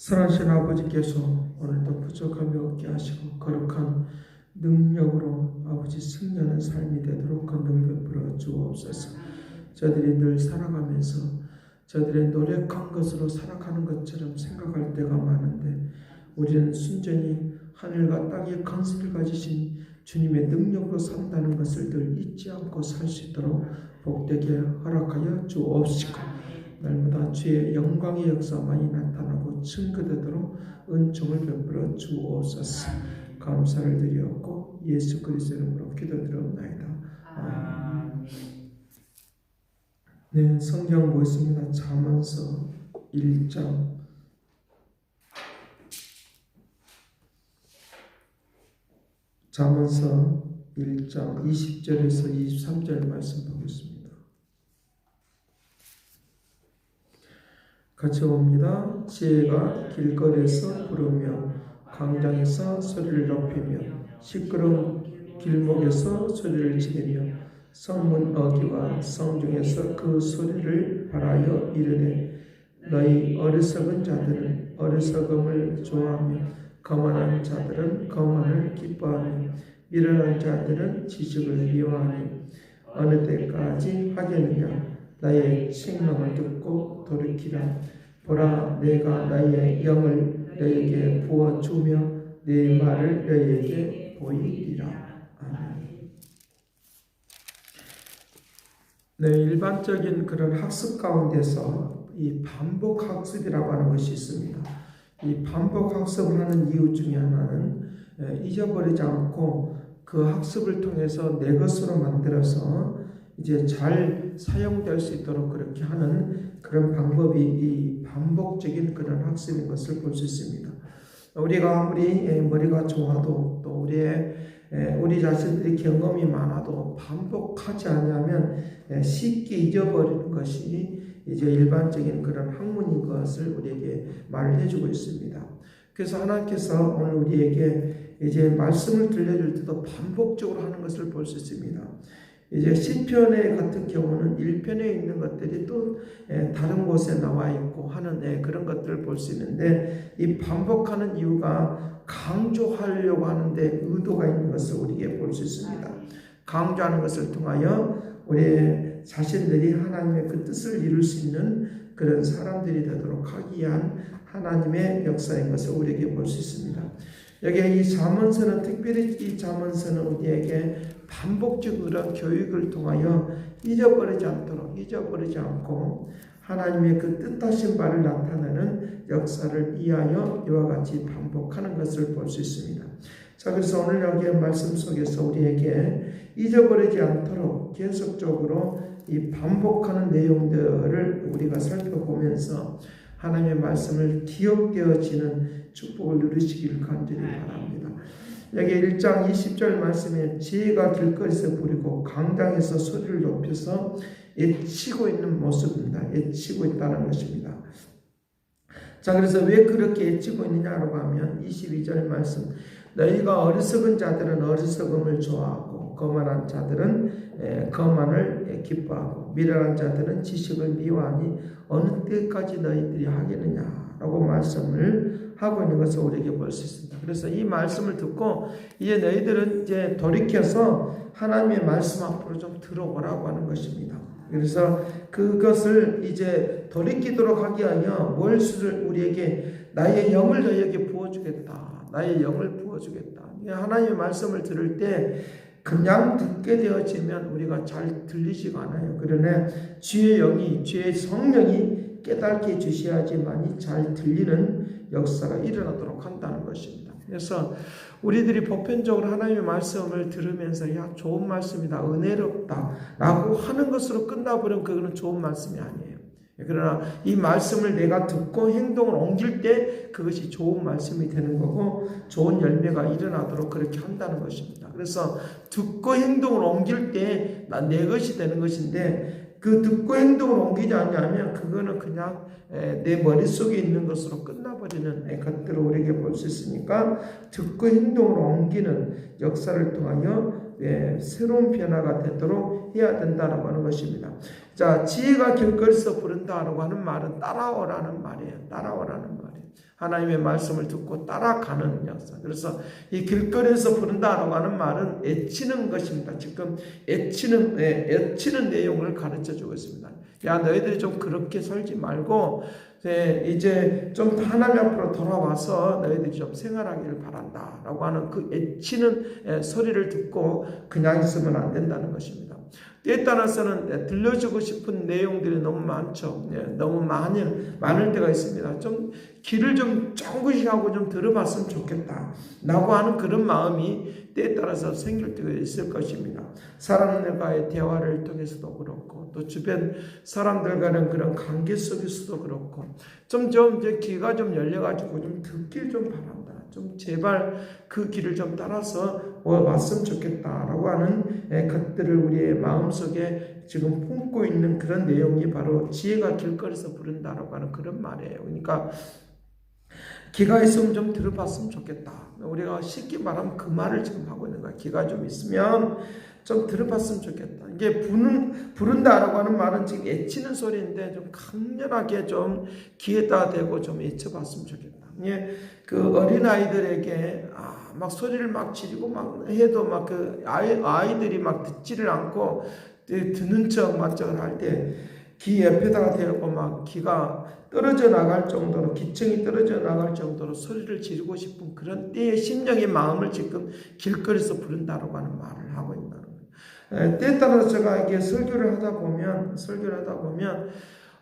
선하신 아버지께서 오늘도 부족함이 없게 하시고 거룩한 능력으로 아버지 승리하는 삶이 되도록 권능 베풀어 주옵소서. 저들이 늘 살아가면서 저들의 노력한 것으로 살아가는 것처럼 생각할 때가 많은데 우리는 순전히 하늘과 땅의 건설을 가지신 주님의 능력으로 산다는 것을 늘 잊지 않고 살 수 있도록 복되게 허락하여 주옵시고 날마다 주의 영광의 역사 많이 나타나고 증거되도록 은총을 베풀어 주옵소서. 감사를 드리옵고 예수 그리스도의 이름으로 기도드리옵나이다. 아멘. 네, 성경 보겠습니다. 잠언서 1장 20절에서 23절 말씀 보겠습니다. 같이 봅니다. 지혜가 길거리에서 부르며 광장에서 소리를 높이며 시끄러운 길목에서 소리를 지르며 성문 어귀와 성중에서 그 소리를 발하여 이르되 너희 어리석은 자들은 어리석음을 좋아하며 거만한 자들은 거만을 기뻐하며 미련한 자들은 지식을 미워하니 어느 때까지 하겠느냐. 나의 책망을 듣고 돌이키라. 보라, 내가 나의 영을 너에게 부어주며 내 말을 너에게 보이리라. 아멘. 네, 일반적인 그런 학습 가운데서 이 반복 학습이라고 하는 것이 있습니다. 이 반복 학습을 하는 이유 중에 하나는 잊어버리지 않고 그 학습을 통해서 내 것으로 만들어서 이제 잘 사용될 수 있도록 그렇게 하는 그런 방법이 이 반복적인 그런 학습인 것을 볼 수 있습니다. 우리가 아무리 머리가 좋아도 또 우리 자신들이 경험이 많아도 반복하지 않으면 쉽게 잊어버리는 것이 이제 일반적인 그런 학문인 것을 우리에게 말을 해주고 있습니다. 그래서 하나님께서 오늘 우리에게 이제 말씀을 들려줄 때도 반복적으로 하는 것을 볼 수 있습니다. 이제 시편의 같은 경우는 1편에 있는 것들이 또 다른 곳에 나와 있고 하는 그런 것들을 볼 수 있는데 이 반복하는 이유가 강조하려고 하는데 의도가 있는 것을 우리에게 볼 수 있습니다. 강조하는 것을 통하여 우리 자신들이 하나님의 그 뜻을 이룰 수 있는 그런 사람들이 되도록 하기 위한 하나님의 역사인 것을 우리에게 볼 수 있습니다. 여기 이 잠언서는 특별히 이 잠언서는 우리에게 반복적인 그런 교육을 통하여 잊어버리지 않고 하나님의 그 뜻하신 바를 나타내는 역사를 이하여 이와 같이 반복하는 것을 볼 수 있습니다. 자, 그래서 오늘 여기의 말씀 속에서 우리에게 잊어버리지 않도록 계속적으로 이 반복하는 내용들을 우리가 살펴보면서 하나님의 말씀을 기억되어지는 축복을 누리시길 간절히 바랍니다. 여기 1장 20절 말씀에 지혜가 길거리에서 부리고 강당에서 소리를 높여서 애치고 있는 모습입니다. 애치고 있다는 것입니다. 자, 그래서 왜 그렇게 애치고 있느냐라고 하면 22절 말씀 너희가 어리석은 자들은 어리석음을 좋아하고 거만한 자들은 거만을 기뻐하고 미련한 자들은 지식을 미워하니 어느 때까지 너희들이 하겠느냐라고 말씀을 하고 있는 것을 우리에게 볼 수 있습니다. 그래서 이 말씀을 듣고 이제 너희들은 이제 돌이켜서 하나님의 말씀 앞으로 좀 들어오라고 하는 것입니다. 그래서 그것을 이제 돌이키도록 하기 위하여 무엇을 우리에게 나의 영을 너희에게 부어주겠다. 나의 영을 부어주겠다. 하나님의 말씀을 들을 때 그냥 듣게 되어지면 우리가 잘 들리지가 않아요. 그러나 주의 영이, 주의 성령이 깨닫게 해주셔야지만이 잘 들리는 역사가 일어나도록 한다는 것입니다. 그래서 우리들이 보편적으로 하나님의 말씀을 들으면서 야 좋은 말씀이다, 은혜롭다 라고 하는 것으로 끝나버리면 그거는 좋은 말씀이 아니에요. 그러나 이 말씀을 내가 듣고 행동을 옮길 때 그것이 좋은 말씀이 되는 거고 좋은 열매가 일어나도록 그렇게 한다는 것입니다. 그래서 듣고 행동을 옮길 때 내 것이 되는 것인데 그 듣고 행동을 옮기지 않냐면 그거는 그냥 내 머릿속에 있는 것으로 끝나버리는 것들을 우리에게 볼 수 있으니까 듣고 행동을 옮기는 역사를 통하여 새로운 변화가 되도록 해야 된다라고 하는 것입니다. 자, 지혜가 길거리에서 부른다라고 하는 말은 따라오라는 말이에요. 따라오라는 말이에요. 하나님의 말씀을 듣고 따라가는 역사. 그래서 이 길거리에서 부른다라고 하는 말은 애치는 것입니다. 지금 애치는 내용을 가르쳐 주고 있습니다. 야, 너희들이 좀 그렇게 살지 말고 이제 좀 하나님 앞으로 돌아와서 너희들이 좀 생활하기를 바란다 라고 하는 그 애치는 소리를 듣고 그냥 있으면 안 된다는 것입니다. 때에 따라서는 들려주고 싶은 내용들이 너무 많죠. 너무 많을 때가 있습니다. 좀 귀를 좀 쫑긋이 하고 좀 들어봤으면 좋겠다 라고 하는 그런 마음이 때에 따라서 생길 때가 있을 것입니다. 사람들과의 대화를 통해서도 그렇고 또 주변 사람들과는 그런 관계 속에서도 그렇고 좀 이제 귀가 좀 열려가지고 좀 듣길 좀 바란다. 좀 제발 그 길을 좀 따라서 왔으면 좋겠다라고 하는 것들을 우리의 마음속에 지금 품고 있는 그런 내용이 바로 지혜가 길거리에서 부른다라고 하는 그런 말이에요. 그러니까 귀가 있으면 좀 들어봤으면 좋겠다. 우리가 쉽게 말하면 그 말을 지금 하고 있는 거야. 귀가 좀 있으면 좀 들어봤으면 좋겠다. 이게 부른다라고 하는 말은 지금 애치는 소리인데 좀 강렬하게 좀 귀에다 대고 좀 애쳐봤으면 좋겠다. 예, 그 어린아이들에게 막 소리를 막 지르고 막 해도 막 그 아이들이 막 듣지를 않고 듣는 척 맞척을 할 때 귀 옆에다가 대고 막 귀가 떨어져 나갈 정도로 기청이 떨어져 나갈 정도로 소리를 지르고 싶은 그런 때의 심령의 마음을 지금 길거리에서 부른다라고 하는 말을 하고 있다는 거예요. 때에 따라서 제가 이게 설교를 하다 보면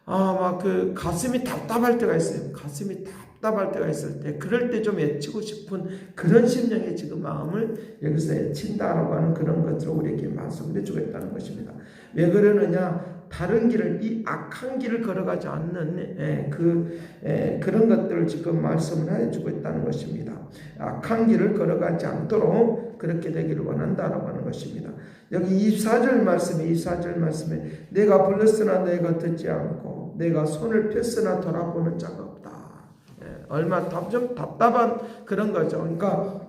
막 그 가슴이 답답할 때가 있어요. 가슴이 답답할 때가 있을 때 그럴 때 좀 애치고 싶은 그런 심령의 지금 마음을 여기서 애친다라고 하는 그런 것들을 우리에게 말씀을 해주고 있다는 것입니다. 왜 그러느냐? 다른 길을 이 악한 길을 걸어가지 않는 그런 것들을 지금 말씀을 해주고 있다는 것입니다. 악한 길을 걸어가지 않도록 그렇게 되기를 원한다라고 하는 것입니다. 여기 24절 말씀에 내가 불렀으나 너희가 듣지 않고 내가 손을 폈으나 돌아보는 자가 없다. 얼마 좀 답답한 그런 거죠. 그러니까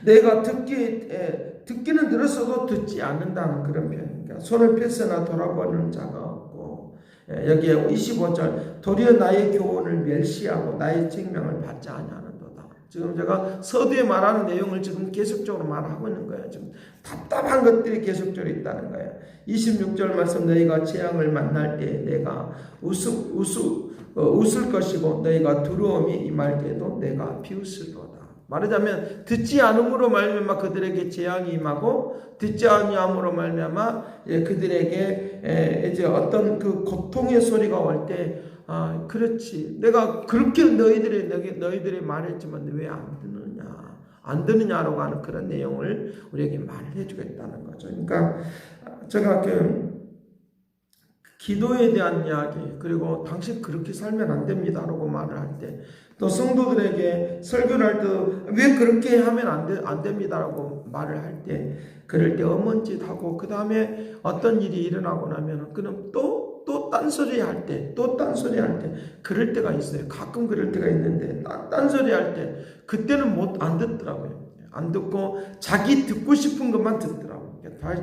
내가 듣기는 들었어도 듣지 않는다는 그런 표현. 그러니까 손을 폈으나 돌아보는 자가 없고 여기에 25절 도리어 나의 교훈을 멸시하고 나의 책명을 받지 아니하는도다. 지금 제가 서두에 말하는 내용을 지금 계속적으로 말하고 있는 거예요. 지금 답답한 것들이 계속적으로 있다는 거예요. 26절 말씀 너희가 재앙을 만날 때 내가 웃을 것이고 너희가 두려움이 임할 때도 내가 비웃으리로다. 말하자면 듣지 않음으로 말미암아 그들에게 재앙이 임하고 듣지 아니함으로 말미암아 그들에게 이제 어떤 그 고통의 소리가 올 때 그렇지 내가 그렇게 너희들이 말했지만 왜 안 듣느냐라고 하는 그런 내용을 우리에게 말을 해주겠다는 거죠. 그러니까 제가 기도에 대한 이야기 그리고 당신 그렇게 살면 안 됩니다라고 말을 할 때 또 성도들에게 설교를 할 때 왜 그렇게 하면 안 됩니다라고 말을 할 때 그럴 때 어먼짓하고 그 다음에 어떤 일이 일어나고 나면 그는 또 딴소리 할 때 그럴 때가 있어요. 가끔 그럴 때가 있는데 딴소리 할 때 그때는 안 듣더라고요. 안 듣고 자기 듣고 싶은 것만 듣더라고요.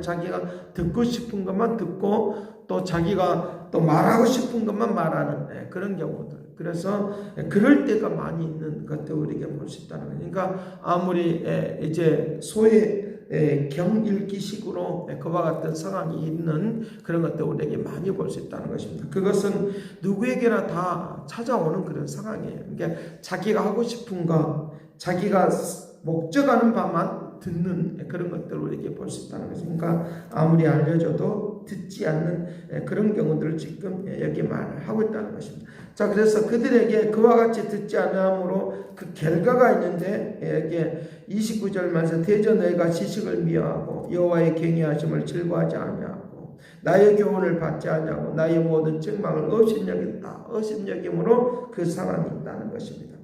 자기가 듣고 싶은 것만 듣고 또 자기가 또 말하고 싶은 것만 말하는 그런 경우들. 그래서 그럴 때가 많이 있는 것들 우리에게 볼 수 있다는 거예요. 그러니까 아무리 이제 소의 경읽기식으로 그와 같은 상황이 있는 그런 것들 우리에게 많이 볼 수 있다는 것입니다. 그것은 누구에게나 다 찾아오는 그런 상황이에요. 그러니까 자기가 하고 싶은 것, 자기가 목적하는 바만 듣는 그런 것들을 우리에게 볼 수 있다는 것입니다. 그러니까 아무리 알려줘도 듣지 않는 그런 경우들을 지금 여기 말하고 있다는 것입니다. 자, 그래서 그들에게 그와 같이 듣지 않음으로 그 결과가 있는데 여기 29절 말씀 대저 너희가 지식을 미워하고 여호와의 경외하심을 즐거워하지 아니하고 나의 교훈을 받지 아니하고 나의 모든 책망을 업신여김으로 그 상황이 있다는 것입니다.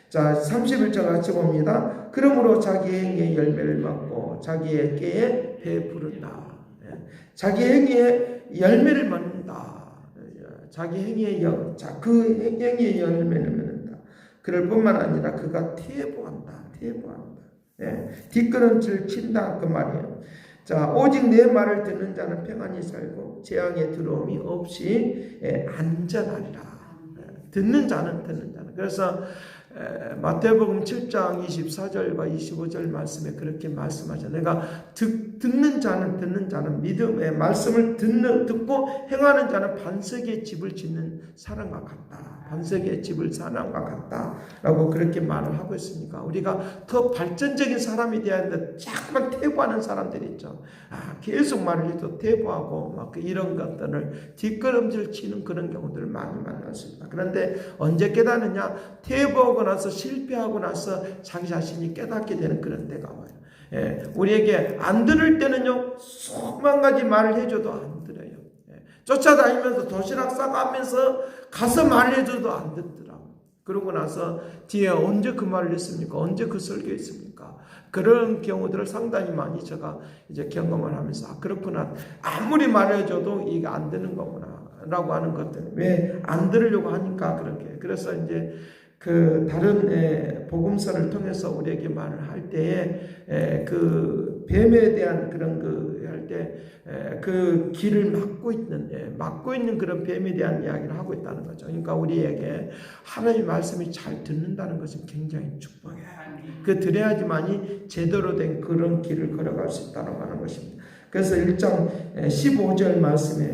자, 31절 같이 봅니다. 그러므로 자기 행위의 열매를 받고 자기의 깨에 배부른다. 자기 행위의 열매를 받는다. 자기 행위의 그 행위의 열매를 맺는다. 그럴 뿐만 아니라 그가 퇴보한다. 뒷걸음질 친다 그 말이에요. 자, 오직 내 말을 듣는 자는 평안히 살고 재앙에 들어옴이 없이 안전하리라. 듣는 자는. 그래서 마태복음 7장 24절과 25절 말씀에 그렇게 말씀하죠. 내가 듣는 자는 믿음의 말씀을 듣고 행하는 자는 반석의 집을 짓는 사람과 같다. 반석의 집을 사람과 같다라고 그렇게 말을 하고 있으니까 우리가 더 발전적인 사람이 되어야 하는데 자꾸만 퇴보하는 사람들이 있죠. 계속 말을 해도 퇴보하고 막 이런 것들을 뒷걸음질 치는 그런 경우들을 많이 만났습니다. 그런데 언제 깨닫느냐? 퇴보하고 나서 실패하고 나서 자기 자신이 깨닫게 되는 그런 때가 와요. 우리에게 안 들을 때는요, 수만 가지 말을 해줘도 안 들어요. 쫓아다니면서 도시락 싸가면서 가서 말을 해줘도 안 듣더라고요. 그러고 나서 뒤에 언제 그 말을 했습니까? 언제 그 설교했습니까? 그런 경우들을 상당히 많이 제가 이제 경험을 하면서 그렇구나. 아무리 말해줘도 이게 안 되는 거구나. 라고 하는 것들. 왜 안 들으려고 하니까 그렇게. 그래서 이제 그 다른 복음서를 통해서 우리에게 말을 할 때에 그 뱀에 대한 그런 할 때 그 길을 막고 있는 그런 뱀에 대한 이야기를 하고 있다는 거죠. 그러니까 우리에게 하나님의 말씀이 잘 듣는다는 것은 굉장히 축복이에요. 그 들어야지만이 제대로 된 그런 길을 걸어갈 수 있다고 하는 것입니다. 그래서 1장 15절 말씀에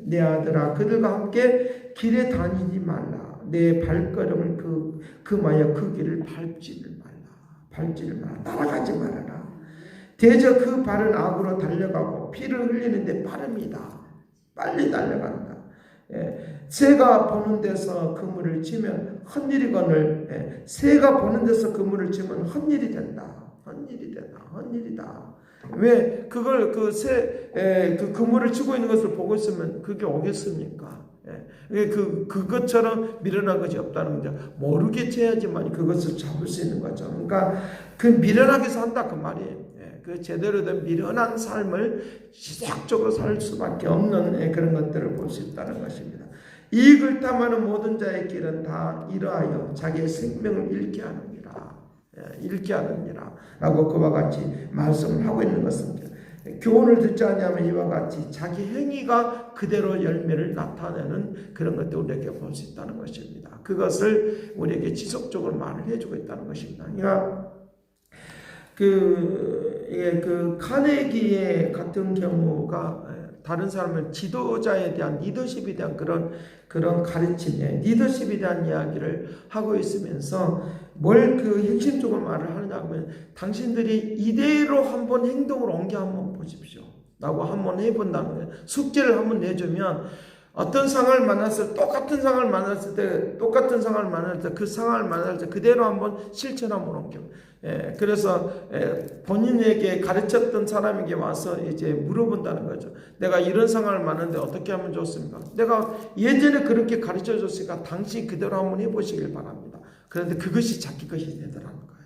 내 아들아 그들과 함께 길에 다니지 말라. 내 발걸음을 금하여 그 길을 밟지를 말라. 따라가지 말아라. 대저 그 발은 악으로 달려가고 피를 흘리는데 빠릅니다. 빨리 달려간다. 새가 보는 데서 그물을 치면 헛일이거늘 새가 보는 데서 그물을 치면 헛일이 된다. 헛일이다. 왜 그걸 그 그물을 치고 있는 것을 보고 있으면 그게 오겠습니까? 그것처럼 미련한 것이 없다는 거죠. 모르게 쳐야지만 그것을 잡을 수 있는 거죠. 그러니까 그 미련하게 산다 그 말이에요. 그 제대로 된 미련한 삶을 시작적으로 살 수밖에 없는 그런 것들을 볼 수 있다는 것입니다. 이익을 탐하는 모든 자의 길은 다 이러하여 자기의 생명을 잃게 하느니라 라고 그와 같이 말씀을 하고 있는 것입니다. 교훈을 듣지 않으면 이와 같이 자기 행위가 그대로 열매를 나타내는 그런 것도 우리에게 볼 수 있다는 것입니다. 그것을 우리에게 지속적으로 말을 해주고 있다는 것입니다. 그러니까 그 카네기의 같은 경우가 다른 사람을 지도자에 대한 리더십에 대한 그런 가르침, 리더십에 대한 이야기를 하고 있으면서 뭘 그 핵심적으로 말을 하느냐 하면 당신들이 이대로 한번 행동을 옮겨 한번 보십시오. 라고 한번 해본다는 거예요. 숙제를 한번 내주면 어떤 상황을 만났을 때 똑같은 상황을 만났을 때 그 상황을 만날 때 그대로 한번 실천 한번 옮겨. 그래서 본인에게 가르쳤던 사람에게 와서 이제 물어본다는 거죠. 내가 이런 상황을 만났는데 어떻게 하면 좋습니까? 내가 예전에 그렇게 가르쳐 줬으니까 당신 그대로 한번 해보시길 바랍니다. 그런데 그것이 자기 것이 되더라는 거예요.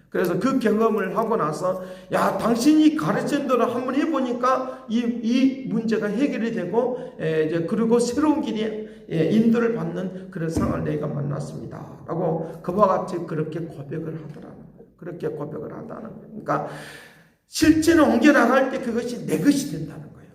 그래서 그 경험을 하고 나서 당신이 가르친 대로 한번 해보니까 이 문제가 해결이 되고 이제 그리고 새로운 길이 인도를 받는 그런 상황을 내가 만났습니다. 라고 그와 같이 그렇게 고백을 하더라는 거예요. 그렇게 고백을 한다는 거예요. 그러니까 실제로 옮겨 나갈 때 그것이 내 것이 된다는 거예요.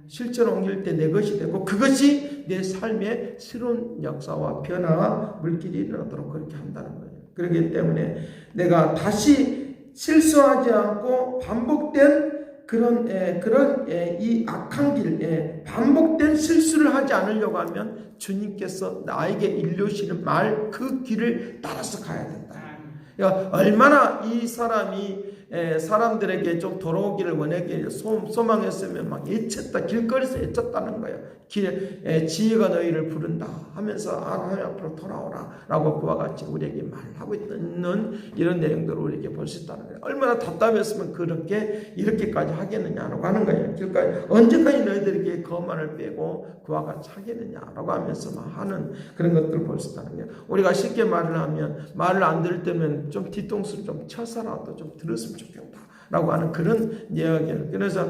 실제로 옮길 때 내 것이 되고 그것이 내 삶의 새로운 역사와 변화와 물길이 일어나도록 그렇게 한다는 거예요. 그렇기 때문에 내가 다시 실수하지 않고 반복된 이 악한 길, 반복된 실수를 하지 않으려고 하면 주님께서 나에게 일러주시는 그 길을 따라서 가야 된다. 그러니까 얼마나 이 사람이 사람들에게 좀 돌아오기를 원하게 소망했으면 막 애쳤다, 길거리에서 애쳤다는 거예요. 지혜가 너희를 부른다 하면서 하나님 앞으로 돌아오라 라고 그와 같이 우리에게 말하고 있는 이런 내용들을 우리에게 볼 수 있다는 거예요. 얼마나 답답했으면 이렇게까지 하겠느냐라고 하는 거예요. 그러니까 언제까지 너희들에게 거만을 빼고 그와 같이 하겠느냐라고 하면서 막 하는 그런 것들을 볼 수 있다는 거예요. 우리가 쉽게 말을 하면 말을 안 들을 때면 좀 뒤통수를 좀 쳐서라도 좀 들었으면 좋겠다 라고 하는 그런 이야기를. 그래서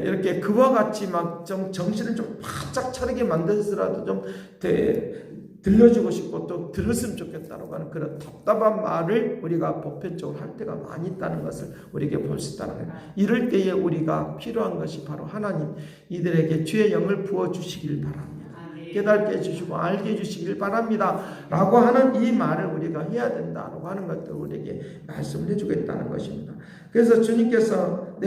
이렇게 그와 같이 막 좀 정신을 좀 바짝 차리게 만들어서라도 좀 들려주고 싶고 또 들었으면 좋겠다라고 하는 그런 답답한 말을 우리가 보편적으로 할 때가 많이 있다는 것을 우리에게 볼 수 있다는 거예요. 이럴 때에 우리가 필요한 것이 바로 하나님 이들에게 주의 영을 부어주시길 바랍니다. 깨닫게 해주시고 알게 해주시길 바랍니다 라고 하는 이 말을 우리가 해야 된다라고 하는 것도 우리에게 말씀을 해주겠다는 것입니다. 그래서 주님께서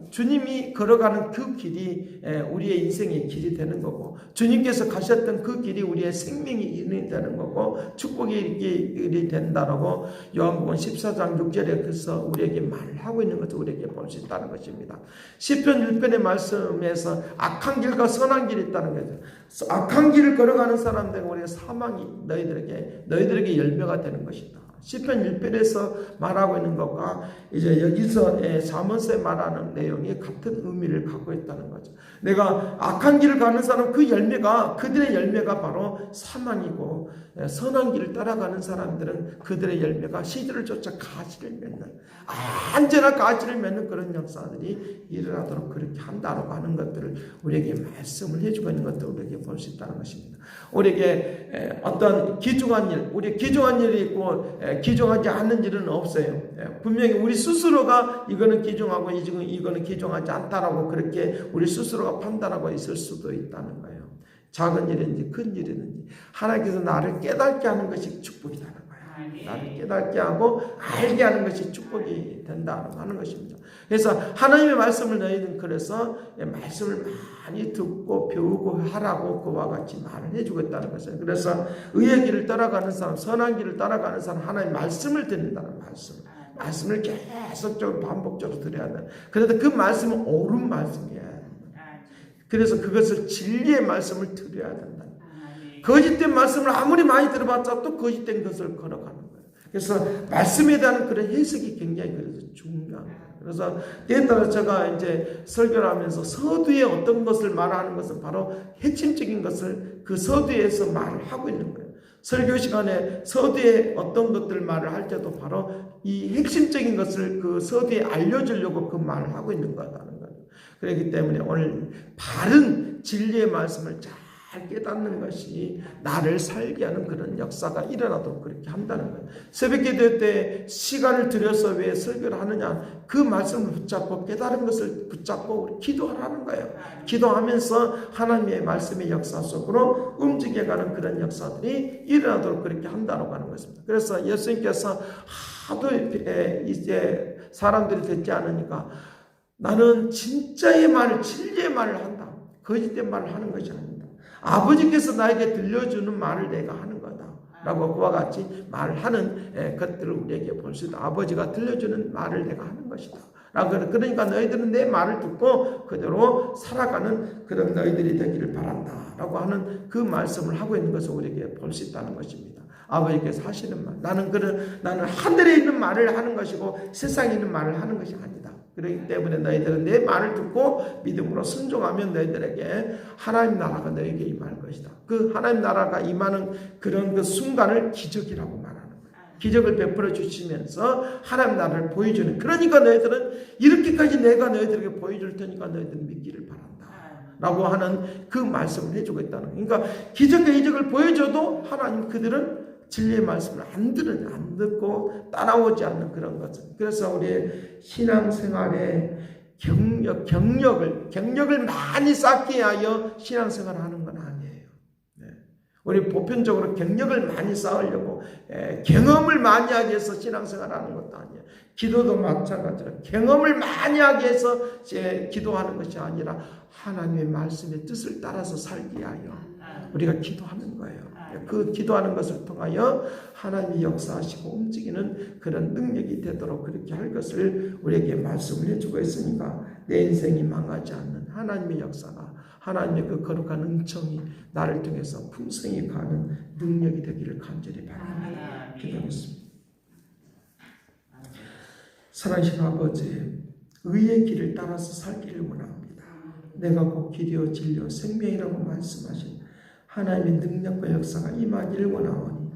주님이 걸어가는 그 길이 우리의 인생의 길이 되는 거고, 주님께서 가셨던 그 길이 우리의 생명이 일이 되는 거고, 축복의 일이 된다라고 요한복음 14장 6절에 그래서 우리에게 말하고 있는 것을 우리에게 볼 수 있다는 것입니다. 시편 1편의 말씀에서 악한 길과 선한 길이 있다는 거죠. 악한 길을 걸어가는 사람들은 우리의 사망이 너희들에게 열매가 되는 것이다. 시편 1편에서 말하고 있는 것과 이제 여기서 잠언서에 말하는 내용이 같은 의미를 갖고 있다는 거죠. 내가 악한 길을 가는 사람 그들의 열매가 바로 사망이고, 선한 길을 따라가는 사람들은 그들의 열매가 시들을 쫓아 가지를 맺는, 언제나 가지를 맺는 그런 역사들이 일어나도록 그렇게 한다고 하는 것들을 우리에게 말씀을 해주고 있는 것도 우리에게 볼 수 있다는 것입니다. 우리에게 어떤 귀중한 일, 우리 귀중한 일이 있고 귀중하지 않는 일은 없어요. 분명히 우리 스스로가 이거는 귀중하고 이거는 귀중하지 않다라고 그렇게 우리 스스로가 판단하고 있을 수도 있다는 거예요. 작은 일인지 큰 일이든지 하나님께서 나를 깨닫게 하는 것이 축복이라는 거예요. 나를 깨닫게 하고 알게 하는 것이 축복이 된다고 하는 것입니다. 그래서 하나님의 말씀을 너희는 그래서 말씀을 많이 듣고 배우고 하라고 그와 같이 말을 해주고 있다는 것이에요. 그래서 의의 길을 따라가는 사람, 선한 길을 따라가는 사람, 하나님의 말씀을 듣는다는 말씀을 계속적으로 반복적으로 들어야 돼. 그런데 그 말씀은 옳은 말씀이에요. 그래서 그것을 진리의 말씀을 들어야 된다. 거짓된 말씀을 아무리 많이 들어봤자 또 거짓된 것을 걸어가는 거예요. 그래서 말씀에 대한 그런 해석이 굉장히 그래서 중요한 거예요. 그래서 때에 따라 제가 이제 설교를 하면서 서두에 어떤 것을 말하는 것은 바로 핵심적인 것을 그 서두에서 말을 하고 있는 거예요. 설교 시간에 서두에 어떤 것들 말을 할 때도 바로 이 핵심적인 것을 그 서두에 알려주려고 그 말을 하고 있는 거다는 거예요. 그렇기 때문에 오늘 바른 진리의 말씀을 잘 깨닫는 것이 나를 살게 하는 그런 역사가 일어나도록 그렇게 한다는 거예요. 새벽기도 때 시간을 들여서 왜 설교를 하느냐, 그 말씀을 붙잡고 깨달은 것을 붙잡고 기도하라는 거예요. 기도하면서 하나님의 말씀의 역사 속으로 움직여가는 그런 역사들이 일어나도록 그렇게 한다고 하는 것입니다. 그래서 예수님께서 하도 이제 사람들이 듣지 않으니까 나는 진짜의 말을, 진리의 말을 한다, 거짓된 말을 하는 것이 아닙니다. 아버지께서 나에게 들려주는 말을 내가 하는 거다 라고 그와 같이 말하는 것들을 우리에게 볼 수 있다. 아버지가 들려주는 말을 내가 하는 것이다 라고. 그러니까 너희들은 내 말을 듣고 그대로 살아가는 그런 너희들이 되기를 바란다 라고 하는 그 말씀을 하고 있는 것을 우리에게 볼 수 있다는 것입니다. 아버지께서 하시는 말, 나는 하늘에 있는 말을 하는 것이고 세상에 있는 말을 하는 것이 아니다. 그렇기 때문에 너희들은 내 말을 듣고 믿음으로 순종하면 너희들에게 하나님 나라가 너희에게 임할 것이다. 그 하나님 나라가 임하는 그런 그 순간을 기적이라고 말하는 거예요. 기적을 베풀어 주시면서 하나님 나라를 보여주는, 그러니까 너희들은 이렇게까지 내가 너희들에게 보여줄 테니까 너희들은 믿기를 바란다 라고 하는 그 말씀을 해주고 있다는 거예요. 그러니까 기적의 이적을 보여줘도 하나님 그들은 진리의 말씀을 안 듣고 따라오지 않는 그런 것은. 그래서 우리의 신앙생활에 경력을 많이 쌓기 위하여 신앙생활을 하는 건 아니에요. 네. 우리 보편적으로 경력을 많이 쌓으려고 경험을 많이 하기 위해서 신앙생활을 하는 것도 아니에요. 기도도 마찬가지로 경험을 많이 하기 위해서 기도하는 것이 아니라 하나님의 말씀의 뜻을 따라서 살기 위하여 우리가 기도하는 거예요. 그 기도하는 것을 통하여 하나님이 역사하시고 움직이는 그런 능력이 되도록 그렇게 할 것을 우리에게 말씀을 해주고 있으니까 내 인생이 망하지 않는 하나님의 역사가, 하나님의 그 거룩한 은총이 나를 통해서 풍성히 가는 능력이 되기를 간절히 바랍니다. 기도하겠습니다. 사랑하신 아버지, 의의 길을 따라서 살기를 원합니다. 내가 곧 길이요 진리요 생명이라고 말씀하신 하나님의 능력과 역사가 임하기를 원하오니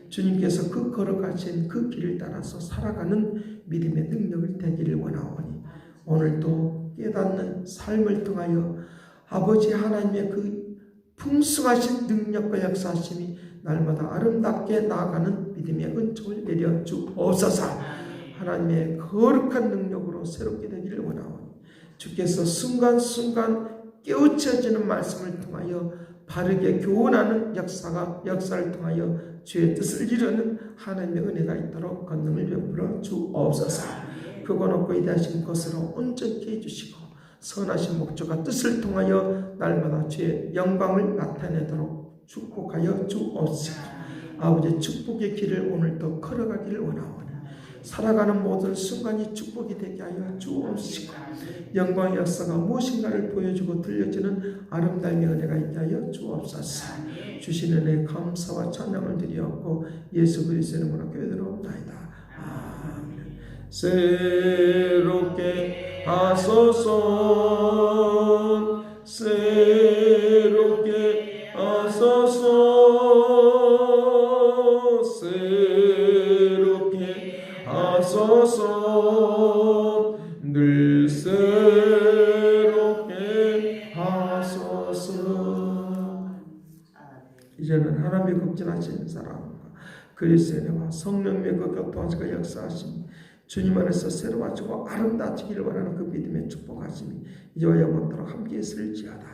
주님께서 그 걸어가신 그 길을 따라서 살아가는 믿음의 능력을 되기를 원하오니 오늘도 깨닫는 삶을 통하여 아버지 하나님의 그 풍성하신 능력과 역사심이 날마다 아름답게 나아가는 믿음의 은총을 내려 주옵소서. 하나님의 거룩한 능력으로 새롭게 되기를 원하오니 주께서 순간순간 깨우쳐지는 말씀을 통하여 바르게 교훈하는 역사를 통하여 주의 뜻을 이루는 하나님의 은혜가 있도록 권능을 베풀어 주옵소서. 그건 없고 이대하신 것으로 온전케 해주시고 선하신 목적과 뜻을 통하여 날마다 주의 영광을 나타내도록 축복하여 주옵소서. 아버지 축복의 길을 오늘도 걸어가기를 원하오니 살아가는 모든 순간이 축복이 되게 하여 주옵시고 영광의 역사가 무엇인가를 보여주고 들려주는 아름다움의 은혜가 있게 하여 주옵소서. 주시는 은혜 감사와 찬양을 드리옵고 예수 그리스도의 이름으로 기도드리옵나이다. 아멘. 새롭게 하소서 새롭게 하소서 새롭게 하소서 늘 새롭게 하소서. 이제는 하나님의 극진하신 사랑과 그리스도의 은혜와 성령의 그 교통하시고 역사하심이 주님 안에서 새로워지고 아름다워지기를 원하는 그 믿음의 축복하심이 이제와 영원토록 함께 있을지어다.